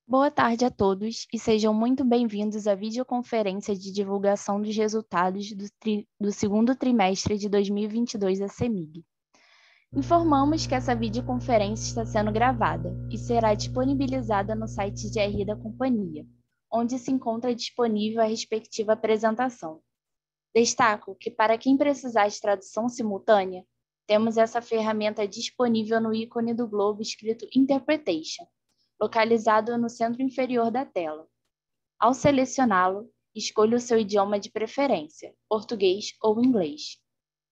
Boa tarde a todos e sejam muito bem-vindos à videoconferência de divulgação dos resultados do segundo trimestre de 2022 da CEMIG. Informamos que essa videoconferência está sendo gravada e será disponibilizada no site de RI da companhia, onde se encontra disponível a respectiva apresentação. Destaco que, para quem precisar de tradução simultânea, temos essa ferramenta disponível no ícone do globo escrito Interpretation, localizado no centro inferior da tela. Ao selecioná-lo, escolha o seu idioma de preferência, português ou inglês.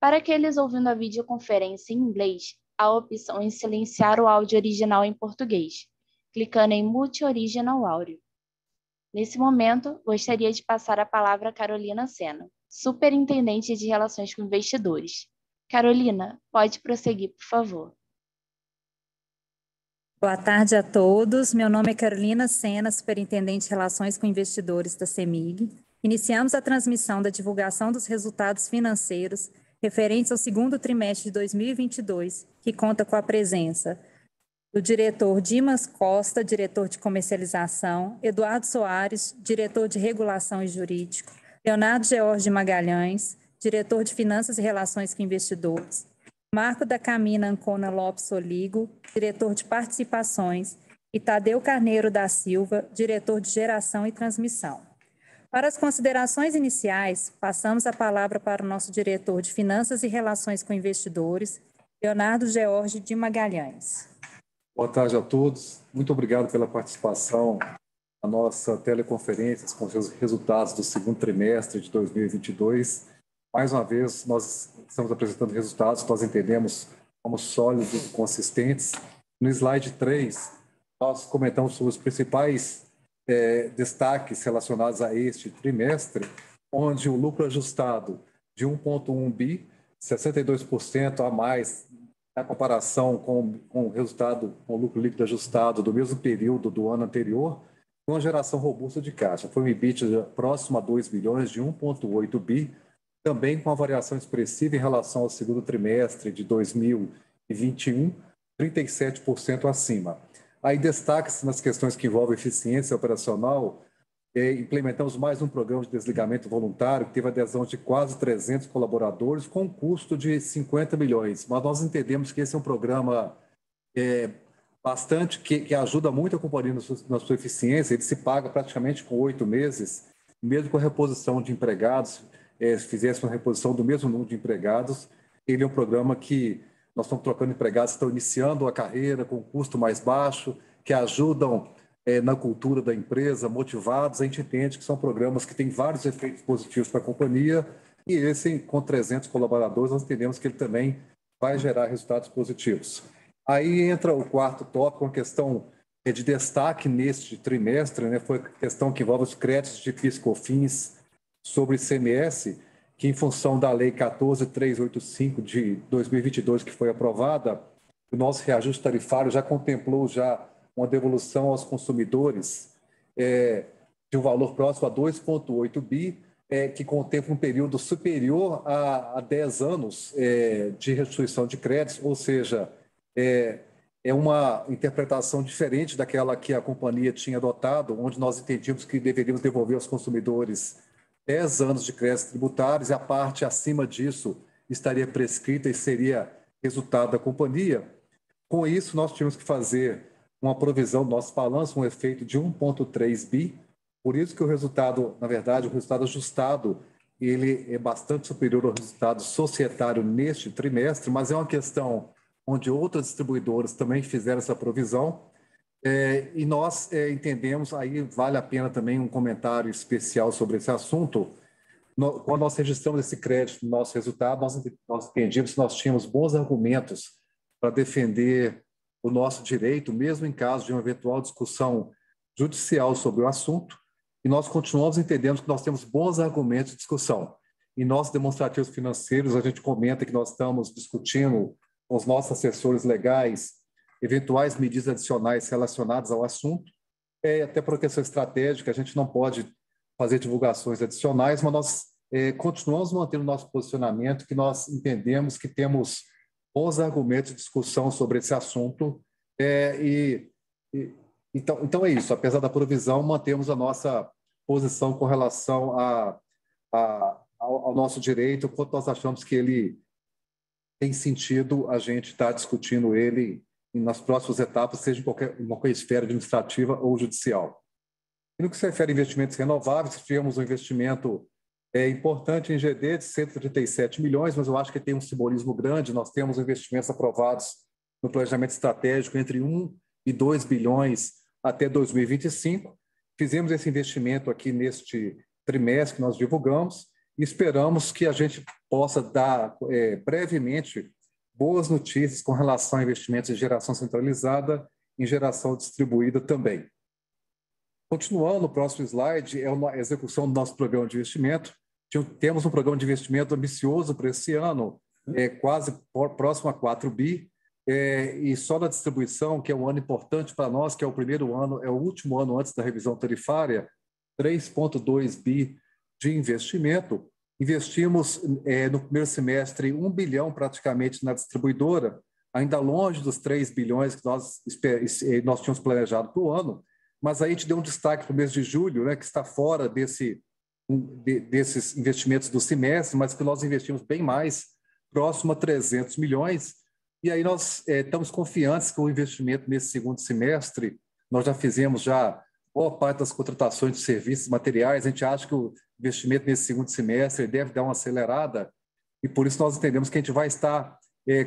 Para aqueles ouvindo a videoconferência em inglês, há a opção em silenciar o áudio original em português, clicando em Mute Original Audio. Nesse momento, gostaria de passar a palavra a Carolina Sena, Superintendente de Relações com Investidores. Carolina, pode prosseguir, por favor. Boa tarde a todos. Meu nome é Carolina Sena, Superintendente de Relações com Investidores da CEMIG. Iniciamos a transmissão da divulgação dos resultados financeiros referentes ao segundo trimestre de 2022, que conta com a presença do diretor Dimas Costa, diretor de comercialização, Eduardo Soares, diretor de regulação e jurídico, Leonardo George Magalhães, diretor de finanças e relações com investidores, Marco da Camina Ancona Lopes Soligo, diretor de participações, e Tadeu Carneiro da Silva, diretor de geração e transmissão. Para as considerações iniciais, passamos a palavra para o nosso diretor de finanças e relações com investidores, Leonardo George de Magalhães. Boa tarde a todos. Muito obrigado pela participação na nossa teleconferência com os resultados do segundo trimestre de 2022. Mais uma vez, nós estamos apresentando resultados que nós entendemos como sólidos e consistentes. No slide 3, nós comentamos sobre os principais destaques relacionados a este trimestre, onde o lucro ajustado de 1,1 bi, 62% a mais na comparação com o resultado, com o lucro líquido ajustado do mesmo período do ano anterior, com uma geração robusta de caixa. Foi um EBITDA próximo a 2 bilhões, de 1,8 bi, também com uma variação expressiva em relação ao segundo trimestre de 2021, 37% acima. Aí destaque-se nas questões que envolvem eficiência operacional, implementamos mais um programa de desligamento voluntário, que teve adesão de quase 300 colaboradores, com um custo de 50 milhões. Mas nós entendemos que esse é um programa bastante, que ajuda muito a companhia na sua eficiência. Ele se paga praticamente com 8 meses, mesmo com a reposição de empregados, se fizesse uma reposição do mesmo número de empregados. Ele é um programa que nós estamos trocando empregados que estão iniciando a carreira com custo mais baixo, que ajudam na cultura da empresa, motivados. A gente entende que são programas que têm vários efeitos positivos para a companhia, e esse, com 300 colaboradores, nós entendemos que ele também vai gerar resultados positivos. Aí entra o quarto tópico, uma questão de destaque neste trimestre, né? Foi a questão que envolve os créditos de PIS/COFINS sobre ICMS, que em função da Lei 14.385 de 2022, que foi aprovada, o nosso reajuste tarifário já contemplou uma devolução aos consumidores de um valor próximo a 2,8 bi, que contempla um período superior a 10 anos de restituição de créditos, ou seja, é uma interpretação diferente daquela que a companhia tinha adotado, onde nós entendíamos que deveríamos devolver aos consumidores 10 anos de créditos tributários, e a parte acima disso estaria prescrita e seria resultado da companhia. Com isso, nós tínhamos que fazer uma provisão do nosso balanço, um efeito de 1,3 bi. Por isso que o resultado, na verdade, o resultado ajustado, ele é bastante superior ao resultado societário neste trimestre, mas é uma questão onde outras distribuidoras também fizeram essa provisão. E nós entendemos, aí vale a pena também um comentário especial sobre esse assunto. Quando nós registramos esse crédito no nosso resultado, nós entendíamos que nós tínhamos bons argumentos para defender o nosso direito, mesmo em caso de uma eventual discussão judicial sobre o assunto, e nós continuamos entendendo que nós temos bons argumentos de discussão. Em nossos demonstrativos financeiros, a gente comenta que nós estamos discutindo com os nossos assessores legais eventuais medidas adicionais relacionadas ao assunto, até por questão estratégica, a gente não pode fazer divulgações adicionais, mas nós continuamos mantendo o nosso posicionamento, que nós entendemos que temos bons argumentos de discussão sobre esse assunto, e Então é isso. Apesar da provisão, mantemos a nossa posição com relação ao nosso direito, quanto nós achamos que ele tem sentido a gente estar discutindo ele nas próximas etapas, seja em qualquer esfera administrativa ou judicial. E no que se refere a investimentos renováveis, tivemos um investimento importante em GD de 137 milhões, mas eu acho que tem um simbolismo grande. Nós temos investimentos aprovados no planejamento estratégico entre 1 e 2 bilhões até 2025. Fizemos esse investimento aqui neste trimestre que nós divulgamos e esperamos que a gente possa dar brevemente boas notícias com relação a investimentos em geração centralizada e em geração distribuída também. Continuando, no próximo slide, é a execução do nosso programa de investimento. Temos um programa de investimento ambicioso para esse ano, quase próximo a 4 bi, e só na distribuição, que é um ano importante para nós, que é o primeiro ano, é o último ano antes da revisão tarifária, 3,2 bi de investimento. Investimos no primeiro semestre 1 bilhão praticamente na distribuidora, ainda longe dos 3 bilhões que nós tínhamos planejado para o ano, mas aí a gente deu um destaque para o mês de julho, né, que está fora desses investimentos do semestre, mas que nós investimos bem mais, próximo a 300 milhões, e aí nós estamos confiantes que o investimento nesse segundo semestre, nós já fizemos boa parte das contratações de serviços materiais, a gente acha que o investimento nesse segundo semestre deve dar uma acelerada, e por isso nós entendemos que a gente vai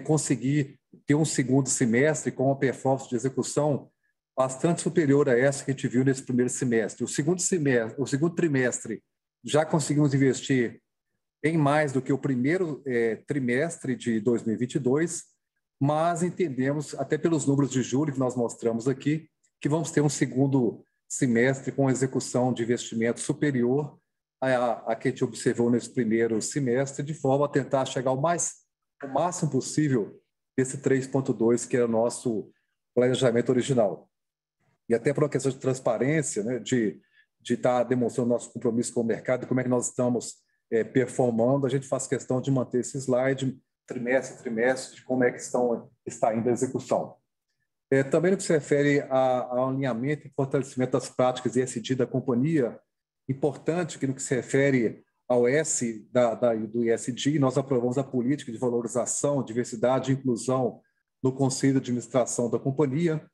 conseguir ter um segundo semestre com uma performance de execução bastante superior a essa que a gente viu nesse primeiro semestre. O segundo trimestre, já conseguimos investir bem mais do que o primeiro trimestre de 2022, mas entendemos, até pelos números de julho que nós mostramos aqui, que vamos ter um segundo semestre com execução de investimento superior a que a gente observou nesse primeiro semestre, de forma a tentar chegar o máximo possível desse 3,2, que era o nosso planejamento original. E até por uma questão de transparência, né, de estar demonstrando nosso compromisso com o mercado e como é que nós estamos performando, a gente faz questão de manter esse slide trimestre a trimestre, de como é que está indo a execução. Também no que se refere ao alinhamento e fortalecimento das práticas ESG da companhia, importante que no que se refere ao S do ESG, nós aprovamos a política de valorização, diversidade e inclusão no Conselho de Administração da companhia.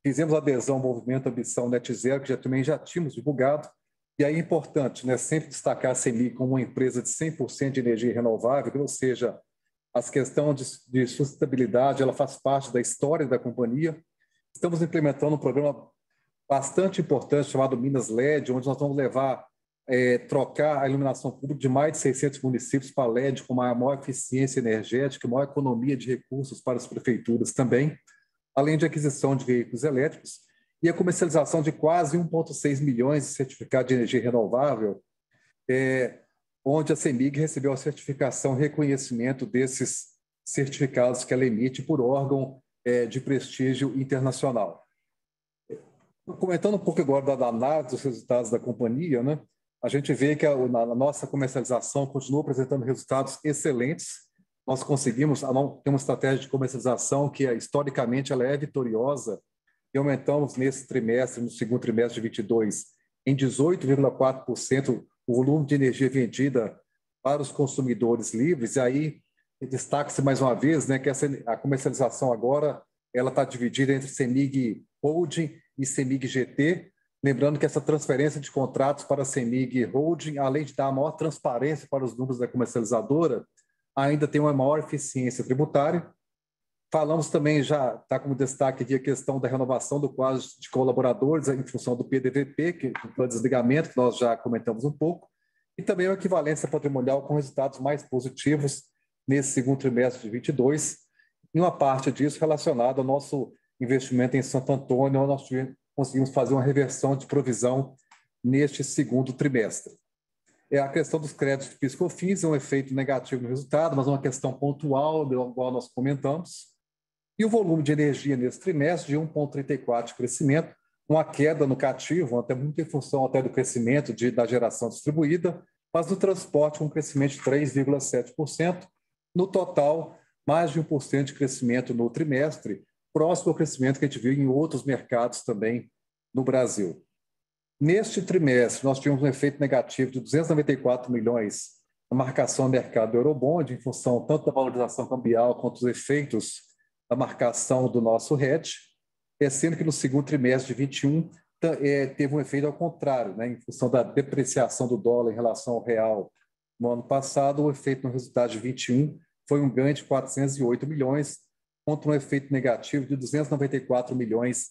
Fizemos adesão ao movimento Ambição Net Zero, que também já tínhamos divulgado. E aí é importante, né, sempre destacar a CEMIG como uma empresa de 100% de energia renovável, ou seja, as questões de sustentabilidade, ela faz parte da história da companhia. Estamos implementando um programa bastante importante chamado Minas LED, onde nós vamos trocar a iluminação pública de mais de 600 municípios para LED com maior eficiência energética, maior economia de recursos para as prefeituras também, além de aquisição de veículos elétricos e a comercialização de quase 1,6 milhões de certificados de energia renovável, onde a CEMIG recebeu a certificação e reconhecimento desses certificados que ela emite por órgão de prestígio internacional. Comentando um pouco agora da análise dos resultados da companhia, né, a gente vê que a nossa comercialização continua apresentando resultados excelentes. Nós conseguimos ter uma estratégia de comercialização que, historicamente, ela é vitoriosa e aumentamos nesse trimestre, no segundo trimestre de 2022, em 18,4% o volume de energia vendida para os consumidores livres. E aí, destaca-se mais uma vez, né, que a comercialização agora ela está dividida entre CEMIG Holding e CEMIG GT, lembrando que essa transferência de contratos para a CEMIG Holding, além de dar maior transparência para os números da comercializadora, ainda tem uma maior eficiência tributária. Falamos também, já está como destaque aqui a questão da renovação do quadro de colaboradores em função do PDVP, que é o desligamento, que nós já comentamos um pouco, e também a equivalência patrimonial com resultados mais positivos nesse segundo trimestre de 2022, e uma parte disso relacionada ao nosso investimento em Santo Antônio, onde nós conseguimos fazer uma reversão de provisão neste segundo trimestre. A questão dos créditos de PIS/COFINS é um efeito negativo no resultado, mas é uma questão pontual, igual nós comentamos. E o volume de energia nesse trimestre de 1,34% de crescimento, uma queda no cativo, até muito em função até do crescimento da geração distribuída, mas no transporte um crescimento de 3,7%. No total, mais de 1% de crescimento no trimestre, próximo ao crescimento que a gente viu em outros mercados também no Brasil. Neste trimestre, nós tivemos um efeito negativo de 294 milhões na marcação a mercado do Eurobond, em função tanto da valorização cambial quanto dos efeitos da marcação do nosso hedge, sendo que no segundo trimestre de 21 teve um efeito ao contrário, né, em função da depreciação do dólar em relação ao real no ano passado. O efeito no resultado de 21 foi um ganho de 408 milhões, contra um efeito negativo de 294 milhões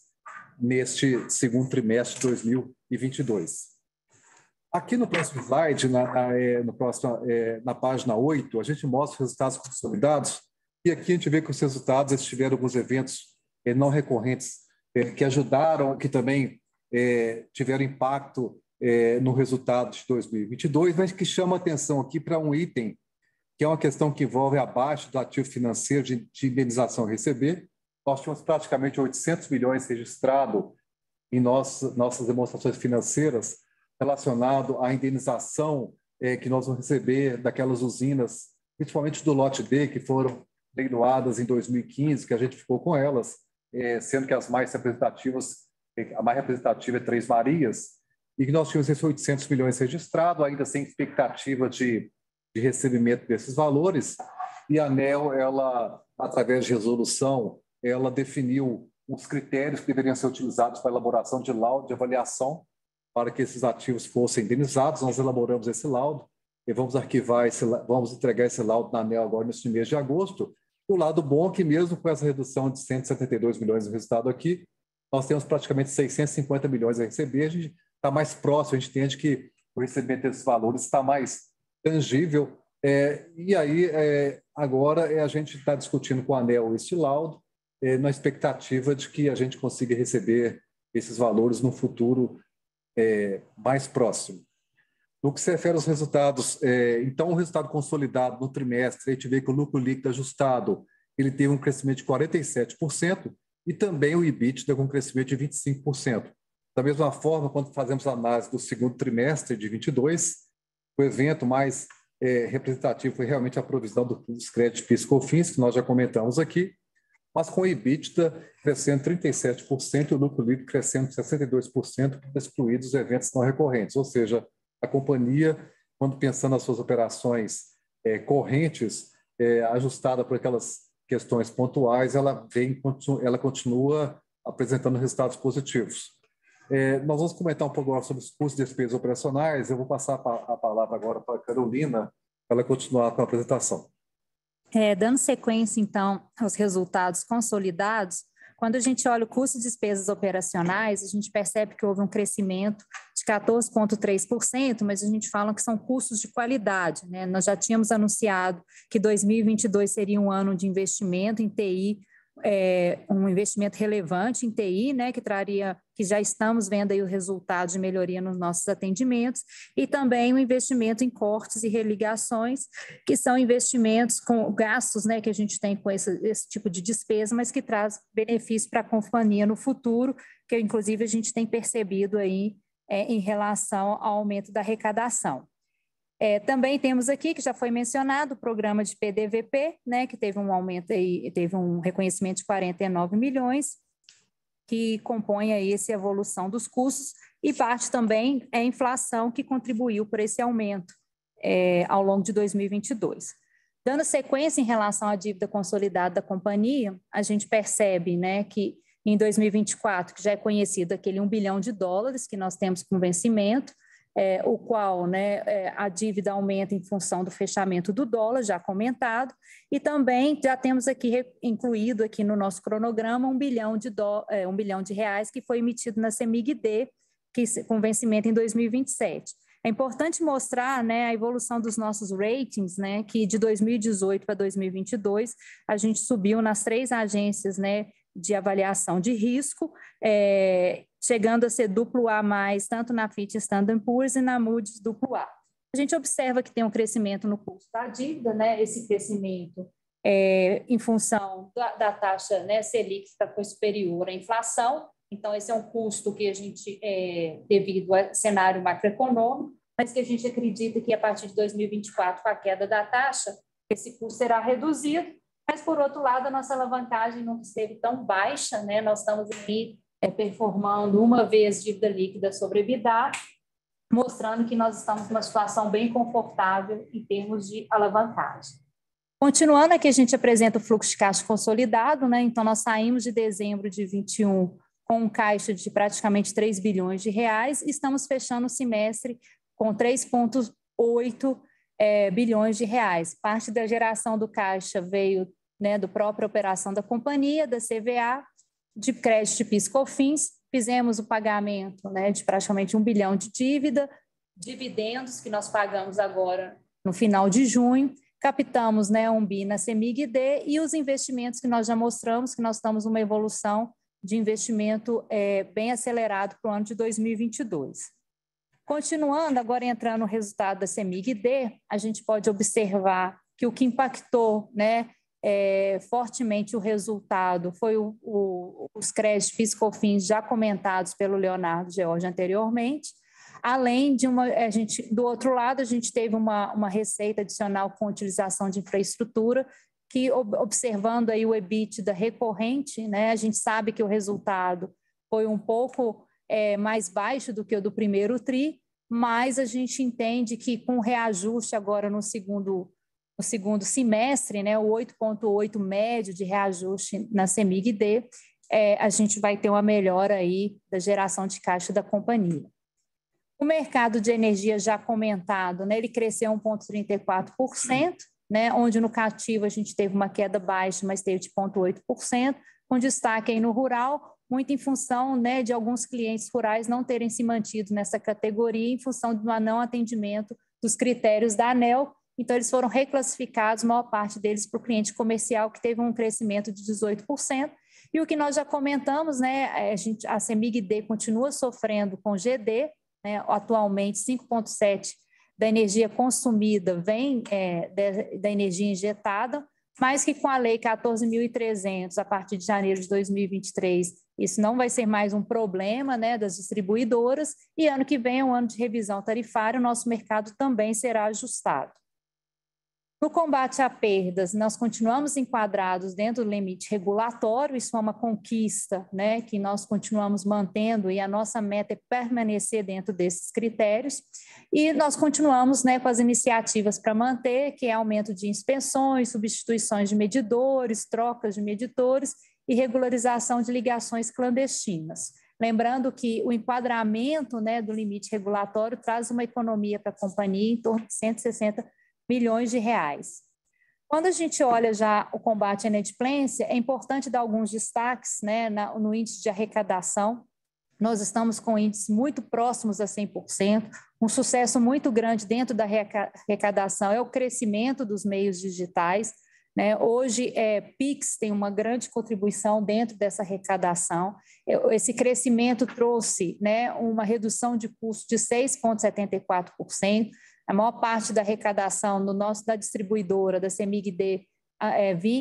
neste segundo trimestre de 2022. Aqui no próximo slide, na página 8, a gente mostra os resultados consolidados, e aqui a gente vê que os resultados eles tiveram alguns eventos não recorrentes que ajudaram, que também tiveram impacto no resultado de 2022, mas que chama atenção aqui para um item, que é uma questão que envolve abaixo do ativo financeiro de indenização a receber. Nós tínhamos praticamente 800 milhões registrados em nossas demonstrações financeiras relacionado à indenização que nós vamos receber daquelas usinas, principalmente do lote D, que foram leiloadas em 2015, que a gente ficou com elas, sendo que as mais representativas, a mais representativa é Três Marias, e que nós tínhamos esses 800 milhões registrados, ainda sem expectativa de recebimento desses valores, e a ANEEL, ela, através de resolução, ela definiu os critérios que deveriam ser utilizados para a elaboração de laudo de avaliação para que esses ativos fossem indenizados. Nós elaboramos esse laudo e vamos arquivar vamos entregar esse laudo na ANEEL agora neste mês de agosto. E o lado bom é que mesmo com essa redução de 172 milhões no resultado aqui, nós temos praticamente 650 milhões a receber. A gente está mais próximo, a gente entende que o recebimento desses valores está mais tangível. E aí, agora, a gente está discutindo com a ANEEL este laudo, na expectativa de que a gente consiga receber esses valores no futuro mais próximo. No que se refere aos resultados, então, o resultado consolidado no trimestre, a gente vê que o lucro líquido ajustado ele teve um crescimento de 47% e também o EBITDA com um crescimento de 25%. Da mesma forma, quando fazemos a análise do segundo trimestre de 22, o evento mais representativo foi realmente a provisão dos créditos PIS/COFINS, que nós já comentamos aqui, mas com o EBITDA crescendo 37% e o lucro líquido crescendo 62%, excluídos os eventos não recorrentes. Ou seja, a companhia, quando pensando nas suas operações correntes, ajustada por aquelas questões pontuais, ela continua apresentando resultados positivos. Nós vamos comentar um pouco agora sobre os custos e despesas operacionais. Eu vou passar a palavra agora para a Carolina, para ela continuar com a apresentação. Dando sequência, então, aos resultados consolidados, quando a gente olha o custo e despesas operacionais, a gente percebe que houve um crescimento de 14,3%, mas a gente fala que são custos de qualidade, né? Nós já tínhamos anunciado que 2022 seria um ano de investimento em TI, um investimento relevante em TI, né, que já estamos vendo aí o resultado de melhoria nos nossos atendimentos, e também o investimento em cortes e religações, que são investimentos com gastos, né, que a gente tem com esse tipo de despesa, mas que traz benefício para a companhia no futuro, que inclusive a gente tem percebido aí em relação ao aumento da arrecadação. Também temos aqui, que já foi mencionado, o programa de PDVP, né, que teve um aumento aí, teve um reconhecimento de 49 milhões, que compõe aí essa evolução dos custos, e parte também é a inflação que contribuiu por esse aumento ao longo de 2022. Dando sequência em relação à dívida consolidada da companhia, a gente percebe, né, que em 2024, que já é conhecido aquele $1 bilhão que nós temos com vencimento, o qual, né, a dívida aumenta em função do fechamento do dólar, já comentado, e também já temos aqui incluído aqui no nosso cronograma $1 bilhão que foi emitido na CEMIG-D, com vencimento em 2027. É importante mostrar, né, a evolução dos nossos ratings, né, que de 2018 para 2022 a gente subiu nas 3 agências, né, de avaliação de risco, chegando a ser AA+, tanto na Fitch Standard & Poor's e na Moody's AA. A gente observa que tem um crescimento no custo da dívida, né? Esse crescimento em função da taxa, né, Selic, que foi superior à inflação. Então, esse é um custo que a gente, devido ao cenário macroeconômico, mas que a gente acredita que a partir de 2024, com a queda da taxa, esse custo será reduzido. Mas, por outro lado, a nossa alavancagem não esteve tão baixa, né? Nós estamos aí performando uma vez dívida líquida sobre EBITDA, mostrando que nós estamos numa situação bem confortável em termos de alavancagem. Continuando aqui, a gente apresenta o fluxo de caixa consolidado, né? Então, nós saímos de dezembro de 21 com um caixa de praticamente 3 bilhões de reais e estamos fechando o semestre com 3,8 bilhões de reais. Parte da geração do caixa veio, né, da própria operação da companhia, da CVA, de crédito de PIS/COFINS. Fizemos o pagamento, né, de praticamente 1 bilhão de dívida, dividendos que nós pagamos agora no final de junho, captamos, né, 1 bi na CEMIG-D e os investimentos que nós já mostramos, que nós estamos numa evolução de investimento bem acelerado para o ano de 2022. Continuando, agora entrando no resultado da CEMIG-D, a gente pode observar que o que impactou, né, fortemente o resultado foi os créditos PIS/COFINS já comentados pelo Leonardo George anteriormente, além de do outro lado, a gente teve uma receita adicional com utilização de infraestrutura, que observando aí o EBITDA recorrente, né, a gente sabe que o resultado foi um pouco mais baixo do que o do primeiro TRI, mas a gente entende que com o reajuste agora no segundo semestre, né, o 8,8 médio de reajuste na CEMIG-D, a gente vai ter uma melhora aí da geração de caixa da companhia. O mercado de energia já comentado, né, ele cresceu 1,34%, né, onde no cativo a gente teve uma queda baixa, mas teve de 0,8%, com destaque aí no rural, muito em função, né, de alguns clientes rurais não terem se mantido nessa categoria em função do não atendimento dos critérios da ANEEL. Então, eles foram reclassificados, a maior parte deles para o cliente comercial, que teve um crescimento de 18%. E o que nós já comentamos, né, a CEMIG-D continua sofrendo com GD, né, atualmente 5,7% da energia consumida vem da energia injetada, mas que com a Lei 14.300, a partir de janeiro de 2023, isso não vai ser mais um problema, né, das distribuidoras, e ano que vem é um ano de revisão tarifária, o nosso mercado também será ajustado. No combate a perdas, nós continuamos enquadrados dentro do limite regulatório, isso é uma conquista, né, que nós continuamos mantendo e a nossa meta é permanecer dentro desses critérios e nós continuamos, né, com as iniciativas para manter, que é aumento de inspeções, substituições de medidores, trocas de medidores e regularização de ligações clandestinas. Lembrando que o enquadramento, né, do limite regulatório traz uma economia para a companhia em torno de 160 milhões de reais. Quando a gente olha já o combate à inadimplência, é importante dar alguns destaques, né, no índice de arrecadação. Nós estamos com índices muito próximos a 100%, um sucesso muito grande dentro da arrecadação é o crescimento dos meios digitais, né? Hoje, PIX tem uma grande contribuição dentro dessa arrecadação. Esse crescimento trouxe, né, uma redução de custo de 6,74%. A maior parte da arrecadação da distribuidora, da CEMIG-D,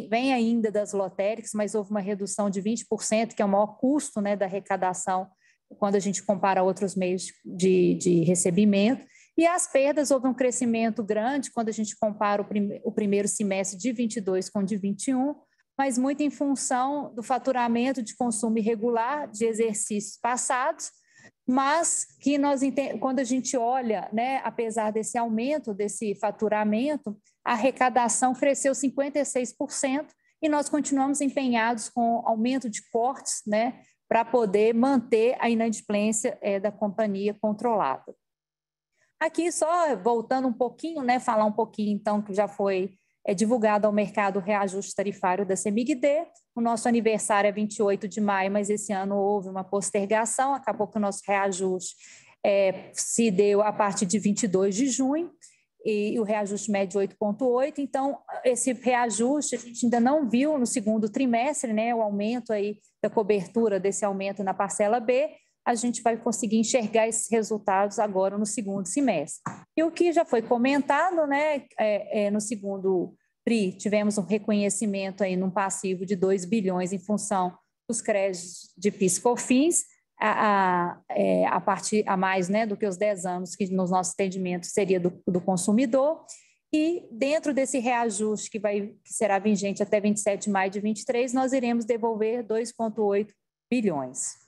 vem ainda das lotéricas, mas houve uma redução de 20%, que é o maior custo, né, da arrecadação, quando a gente compara outros meios de recebimento. E as perdas, houve um crescimento grande quando a gente compara o primeiro semestre de 22 com o de 21, mas muito em função do faturamento de consumo irregular de exercícios passados, mas que quando a gente olha, né, apesar desse aumento, desse faturamento, a arrecadação cresceu 56% e nós continuamos empenhados com aumento de cortes, né, para poder manter a inadimplência da companhia controlada. Aqui, só voltando um pouquinho, né, falar um pouquinho, então, que já foi divulgado ao mercado o reajuste tarifário da CEMIG-D. O nosso aniversário é 28 de maio, mas esse ano houve uma postergação, acabou que o nosso reajuste se deu a partir de 22 de junho, e o reajuste médio 8,8%. Então, esse reajuste a gente ainda não viu no segundo trimestre, né, o aumento aí da cobertura desse aumento na parcela B, a gente vai conseguir enxergar esses resultados agora no segundo semestre. E o que já foi comentado, né, no segundo TRI, tivemos um reconhecimento aí num passivo de 2 bilhões em função dos créditos de PIS/COFINS, a partir a mais, né, do que os 10 anos que no nosso entendimento seria do consumidor. E dentro desse reajuste que será vigente até 27 de maio de 23, nós iremos devolver 2,8 bilhões.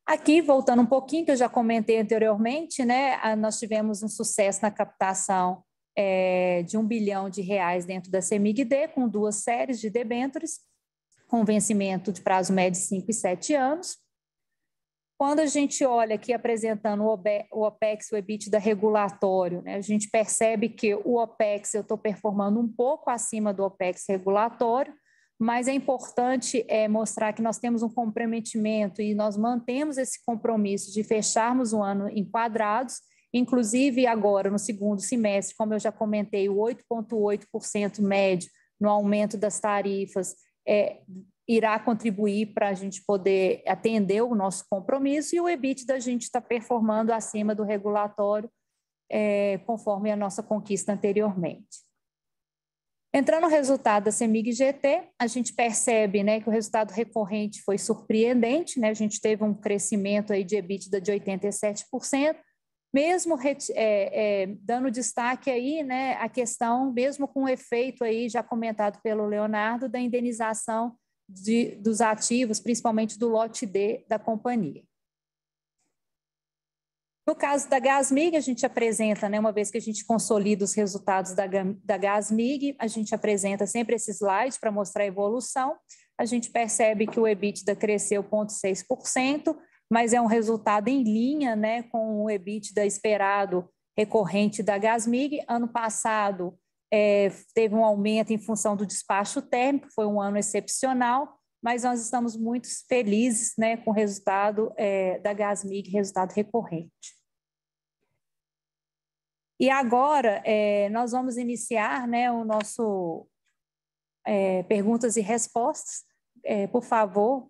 Aqui, voltando um pouquinho, que eu já comentei anteriormente, né, nós tivemos um sucesso na captação de R$ 1 bilhão dentro da CEMIG-D, com 2 séries de debêntures, com vencimento de prazo médio de 5 e 7 anos. Quando a gente olha aqui apresentando o OPEX e o EBITDA regulatório, né, a gente percebe que o OPEX eu estou performando um pouco acima do OPEX regulatório, mas é importante mostrar que nós temos um comprometimento e nós mantemos esse compromisso de fecharmos o ano enquadrados, inclusive agora no segundo semestre, como eu já comentei, o 8,8% médio no aumento das tarifas irá contribuir para a gente poder atender o nosso compromisso, e o EBITDA a gente está performando acima do regulatório, conforme a nossa conquista anteriormente. Entrando no resultado da CEMIG-GT, a gente percebe, né, que o resultado recorrente foi surpreendente, né, a gente teve um crescimento aí de EBITDA de 87%, mesmo dando destaque aí, né, a questão, mesmo com o efeito aí já comentado pelo Leonardo, da indenização dos ativos, principalmente do lote D da companhia. No caso da Gasmig, a gente apresenta, né, uma vez que a gente consolida os resultados da Gasmig, a gente apresenta sempre esse slide para mostrar a evolução. A gente percebe que o EBITDA cresceu 0,6%, mas é um resultado em linha, né, com o EBITDA esperado recorrente da Gasmig. Ano passado teve um aumento em função do despacho térmico, foi um ano excepcional, mas nós estamos muito felizes, né, com o resultado da Gasmig, resultado recorrente. E agora nós vamos iniciar, né, o nosso perguntas e respostas. Por favor,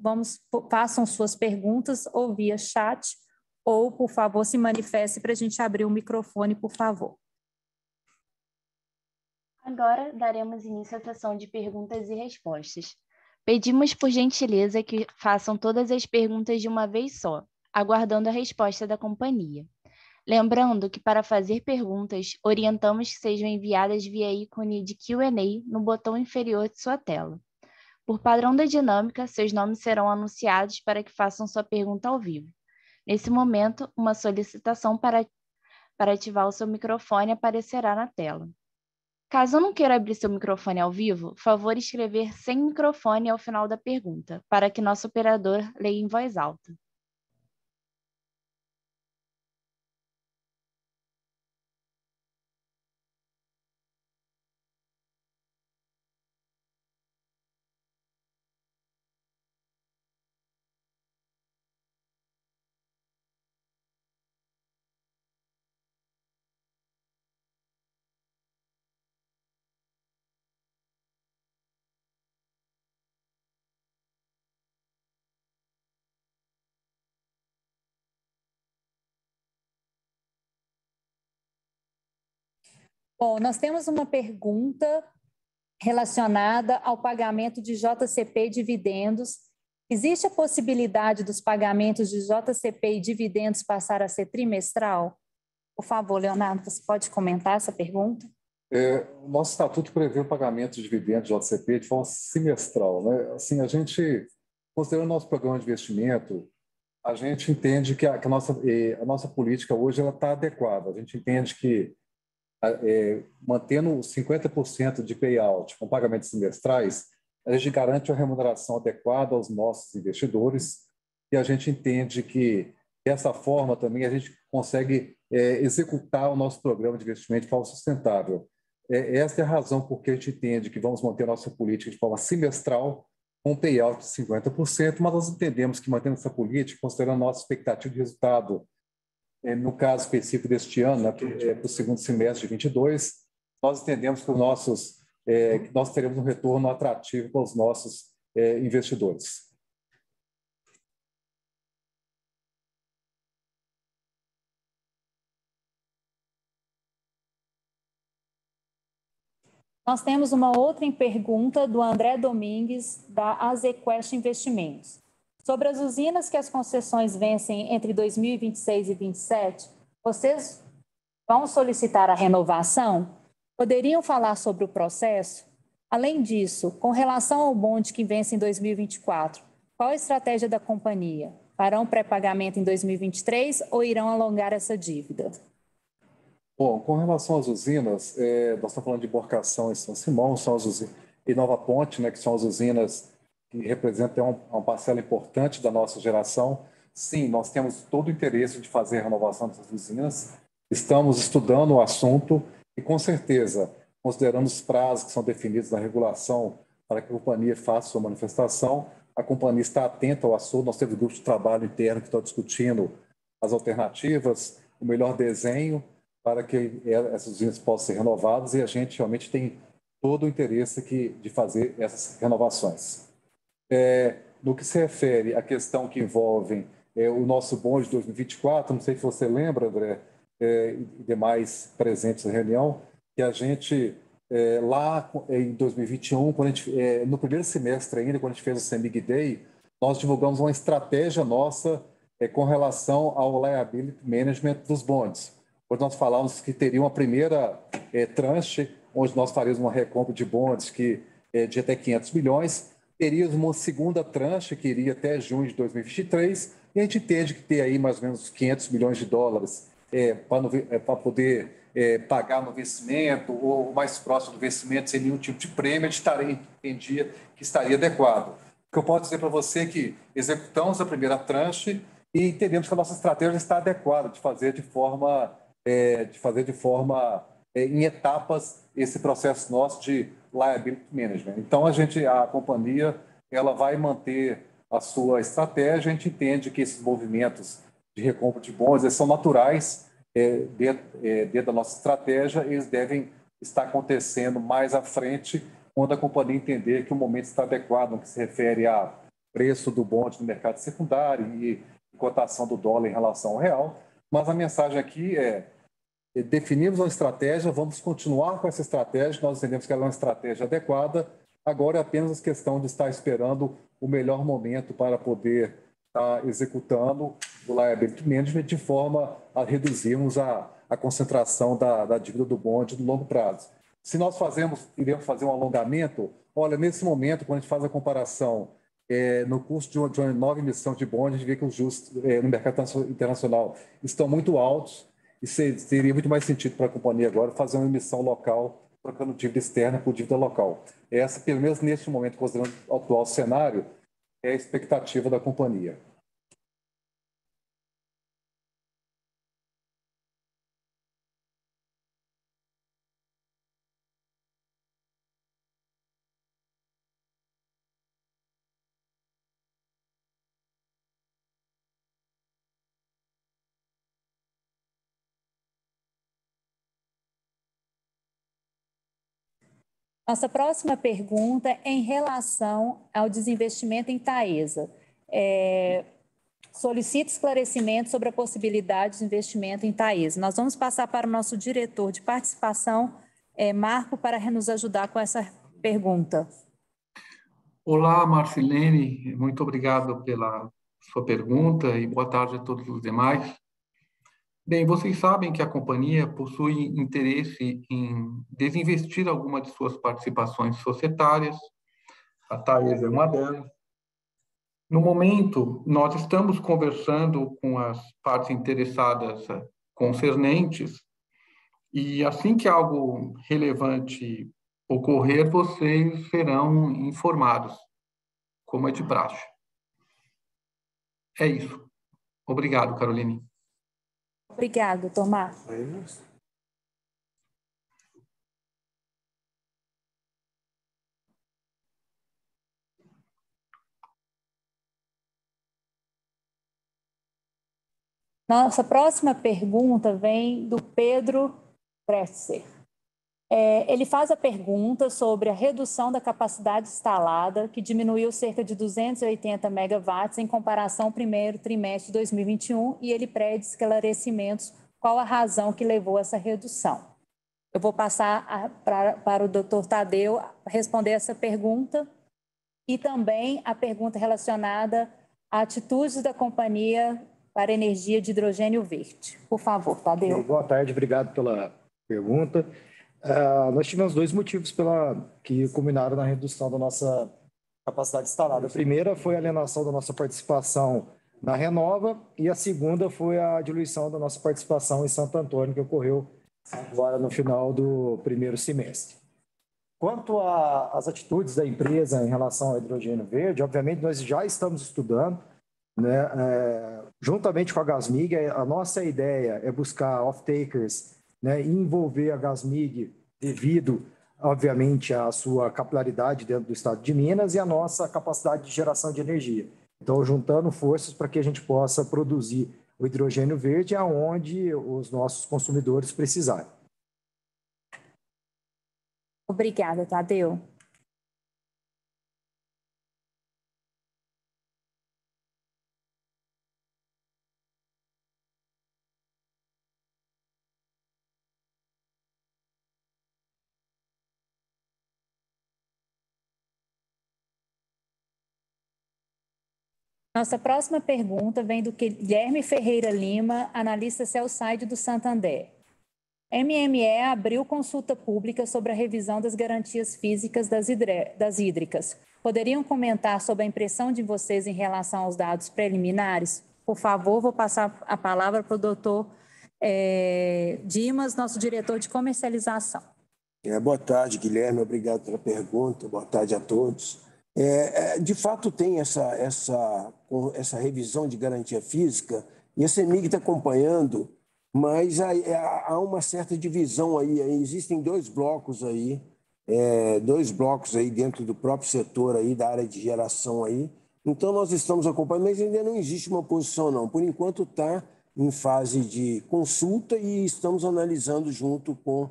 façam suas perguntas ou via chat, ou, por favor, se manifeste para a gente abrir o microfone, por favor. Agora daremos início à sessão de perguntas e respostas. Pedimos, por gentileza, que façam todas as perguntas de uma vez só, aguardando a resposta da companhia. Lembrando que, para fazer perguntas, orientamos que sejam enviadas via ícone de Q&A no botão inferior de sua tela. Por padrão da dinâmica, seus nomes serão anunciados para que façam sua pergunta ao vivo. Nesse momento, uma solicitação para ativar o seu microfone aparecerá na tela. Caso não queira abrir seu microfone ao vivo, favor escrever sem microfone ao final da pergunta, para que nosso operador leia em voz alta. Bom, nós temos uma pergunta relacionada ao pagamento de JCP e dividendos. Existe a possibilidade dos pagamentos de JCP e dividendos passar a ser trimestral? Por favor, Leonardo, você pode comentar essa pergunta? O nosso estatuto prevê o pagamento de dividendos de JCP de forma semestral, né? Assim, a gente, considerando o nosso programa de investimento, a gente entende que a nossa política hoje está adequada. A gente entende que mantendo 50% de payout com pagamentos semestrais, a gente garante uma remuneração adequada aos nossos investidores, e a gente entende que dessa forma também a gente consegue executar o nosso programa de investimento de forma sustentável. Essa é a razão por que a gente entende que vamos manter a nossa política de forma semestral, com payout de 50%, mas nós entendemos que mantendo essa política, considerando a nossa expectativa de resultado, no caso específico deste ano, né, para o segundo semestre de 2022, nós entendemos que nós teremos um retorno atrativo para os nossos investidores. Nós temos uma outra pergunta do André Domingues, da AZQuest Investimentos. Sobre as usinas que as concessões vencem entre 2026 e 2027, vocês vão solicitar a renovação? Poderiam falar sobre o processo? Além disso, com relação ao bonde que vence em 2024, qual a estratégia da companhia? farão pré-pagamento em 2023 ou irão alongar essa dívida? Bom, com relação às usinas, nós estamos falando de Embarcação em São Simão, são as usinas, e Nova Ponte, né, que são as usinas que representam uma parcela importante da nossa geração. Sim, nós temos todo o interesse de fazer a renovação dessas usinas, estamos estudando o assunto e, com certeza, considerando os prazos que são definidos na regulação para que a companhia faça sua manifestação, a companhia está atenta ao assunto. Nós temos grupos de trabalho interno que estão discutindo as alternativas, o melhor desenho para que essas usinas possam ser renovadas, e a gente realmente tem todo o interesse de fazer essas renovações. No que se refere à questão que envolve o nosso bonde de 2024, não sei se você lembra, André, e demais presentes na reunião, que a gente, lá em 2021, quando a gente, no primeiro semestre ainda, quando a gente fez o CEMIG Day, nós divulgamos uma estratégia nossa com relação ao liability management dos bondes, onde nós falamos que teria uma primeira tranche, onde nós faríamos uma recompra de bondes de até 500 milhões, teríamos uma segunda tranche que iria até junho de 2023, e a gente entende que ter aí mais ou menos 500 milhões de dólares para poder pagar no vencimento ou mais próximo do vencimento sem nenhum tipo de prêmio, a gente entendia que estaria adequado. O que eu posso dizer para você é que executamos a primeira tranche e entendemos que a nossa estratégia está adequada de fazer de forma em etapas esse processo nosso de liability management. Então, a companhia, ela vai manter a sua estratégia. A gente entende que esses movimentos de recompra de bons, eles são naturais dentro da nossa estratégia, eles devem estar acontecendo mais à frente, quando a companhia entender que o momento está adequado no que se refere a preço do bonde no mercado secundário e cotação do dólar em relação ao real. Mas a mensagem aqui definimos uma estratégia, vamos continuar com essa estratégia, nós entendemos que ela é uma estratégia adequada, agora é apenas a questão de estar esperando o melhor momento para poder estar executando o liability management de forma a reduzirmos a concentração da dívida do bonde no longo prazo. Se nós iremos fazer um alongamento, olha, nesse momento, quando a gente faz a comparação no custo de uma nova emissão de bonde, a gente vê que os juros no mercado internacional estão muito altos e seria muito mais sentido para a companhia agora fazer uma emissão local, trocando dívida externa por dívida local. Essa, pelo menos neste momento, considerando o atual cenário, é a expectativa da companhia. Nossa próxima pergunta é em relação ao desinvestimento em Taesa. Solicito esclarecimento sobre a possibilidade de investimento em Taesa. Nós vamos passar para o nosso diretor de participação, Marco, para nos ajudar com essa pergunta. Olá, Marcilene, muito obrigado pela sua pergunta e boa tarde a todos os demais. Bem, vocês sabem que a companhia possui interesse em desinvestir alguma de suas participações societárias, a Taesa é uma delas. No momento, nós estamos conversando com as partes interessadas concernentes e assim que algo relevante ocorrer, vocês serão informados, como é de praxe. É isso. Obrigado, Caroline. Obrigado, doutor Marco. Nossa próxima pergunta vem do Pedro Presser. Ele faz a pergunta sobre a redução da capacidade instalada, que diminuiu cerca de 280 megawatts em comparação ao primeiro trimestre de 2021, e ele pede esclarecimentos qual a razão que levou a essa redução. Eu vou passar para o doutor Tadeu responder essa pergunta e também a pergunta relacionada a atitudes da companhia para energia de hidrogênio verde. Por favor, Tadeu. Boa tarde, obrigado pela pergunta. Nós tivemos dois motivos que culminaram na redução da nossa capacidade instalada. A primeira foi a alienação da nossa participação na Renova, e a segunda foi a diluição da nossa participação em Santo Antônio, que ocorreu agora no final do primeiro semestre. Quanto às atitudes da empresa em relação ao hidrogênio verde, obviamente nós já estamos estudando, né, juntamente com a Gasmig. A nossa ideia é buscar off-takers, né, e envolver a Gasmig devido, obviamente, à sua capilaridade dentro do estado de Minas e a nossa capacidade de geração de energia. Então, juntando forças para que a gente possa produzir o hidrogênio verde aonde os nossos consumidores precisarem. Obrigada, Tadeu. Nossa próxima pergunta vem do Guilherme Ferreira Lima, analista sell-side do Santander. MME abriu consulta pública sobre a revisão das garantias físicas das hídricas. Poderiam comentar sobre a impressão de vocês em relação aos dados preliminares? Por favor, vou passar a palavra para o doutor Dimas, nosso diretor de comercialização. Boa tarde, Guilherme. Obrigado pela pergunta. Boa tarde a todos. De fato, tem essa revisão de garantia física e a CEMIG está acompanhando, mas há uma certa divisão aí. Existem dois blocos aí dentro do próprio setor aí, da área de geração aí. Então, nós estamos acompanhando, mas ainda não existe uma posição, não. Por enquanto, está em fase de consulta e estamos analisando junto com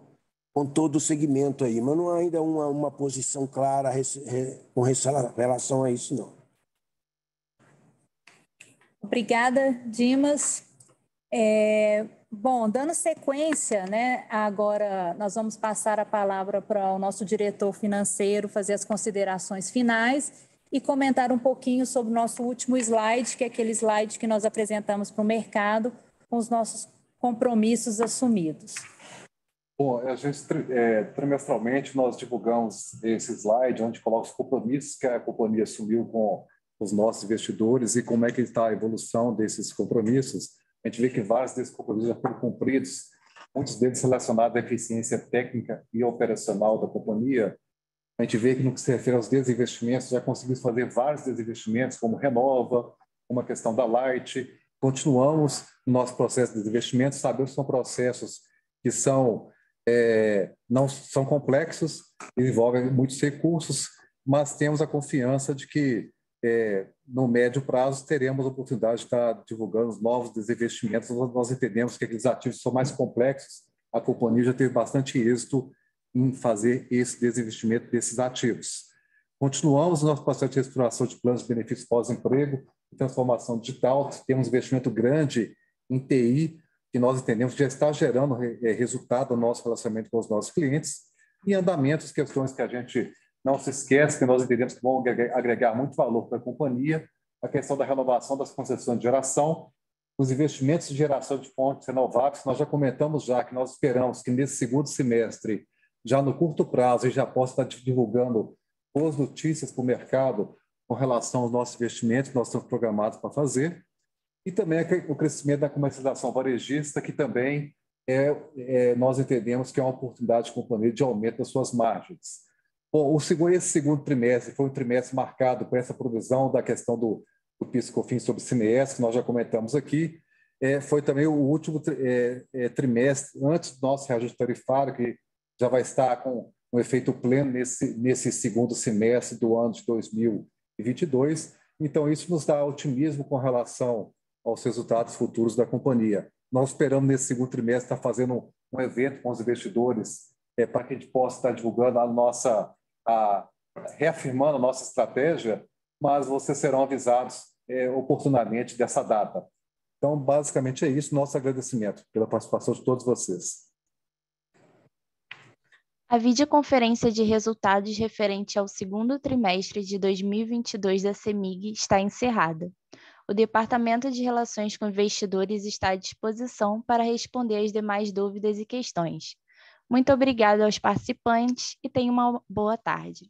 todo o segmento aí, mas não há ainda uma posição clara com relação a isso, não. Obrigada, Dimas. Bom, dando sequência, né, agora nós vamos passar a palavra para o nosso diretor financeiro fazer as considerações finais e comentar um pouquinho sobre o nosso último slide, que é aquele slide que nós apresentamos para o mercado com os nossos compromissos assumidos. Bom, a gente, trimestralmente, nós divulgamos esse slide, onde coloca os compromissos que a companhia assumiu com os nossos investidores e como é que está a evolução desses compromissos. A gente vê que vários desses compromissos já foram cumpridos, muitos deles relacionados à eficiência técnica e operacional da companhia. A gente vê que, no que se refere aos desinvestimentos, já conseguimos fazer vários desinvestimentos, como Renova, como a questão da Light. Continuamos no nosso processo de desinvestimento, sabemos que são processos que não são complexos, envolvem muitos recursos, mas temos a confiança de que, no médio prazo, teremos a oportunidade de estar divulgando os novos desinvestimentos. Nós entendemos que aqueles ativos são mais complexos, a companhia já teve bastante êxito em fazer esse desinvestimento desses ativos. Continuamos no nosso processo de estruturação de planos de benefícios pós-emprego e transformação digital. Temos um investimento grande em TI, que nós entendemos que já está gerando resultado no nosso relacionamento com os nossos clientes, e andamentos, questões que a gente não se esquece, que nós entendemos que vão agregar muito valor para a companhia, a questão da renovação das concessões de geração, os investimentos de geração de fontes renováveis. Nós já comentamos que nós esperamos que nesse segundo semestre, já no curto prazo, e já posso estar divulgando boas notícias para o mercado com relação aos nossos investimentos que nós estamos programados para fazer. E também o crescimento da comercialização varejista, que também nós entendemos que é uma oportunidade de companhia de aumento das suas margens. Bom, esse segundo trimestre foi um trimestre marcado por essa provisão da questão do PIS/COFINS sobre o CMS, que nós já comentamos aqui. Foi também o último trimestre antes do nosso reajuste tarifário, que já vai estar com um efeito pleno nesse segundo semestre do ano de 2022. Então, isso nos dá otimismo com relação aos resultados futuros da companhia. Nós esperamos, nesse segundo trimestre, estar fazendo um evento com os investidores para que a gente possa estar divulgando reafirmando a nossa estratégia, mas vocês serão avisados oportunamente dessa data. Então, basicamente é isso. Nosso agradecimento pela participação de todos vocês. A videoconferência de resultados referente ao segundo trimestre de 2022 da CEMIG está encerrada. O Departamento de Relações com Investidores está à disposição para responder às demais dúvidas e questões. Muito obrigada aos participantes e tenham uma boa tarde.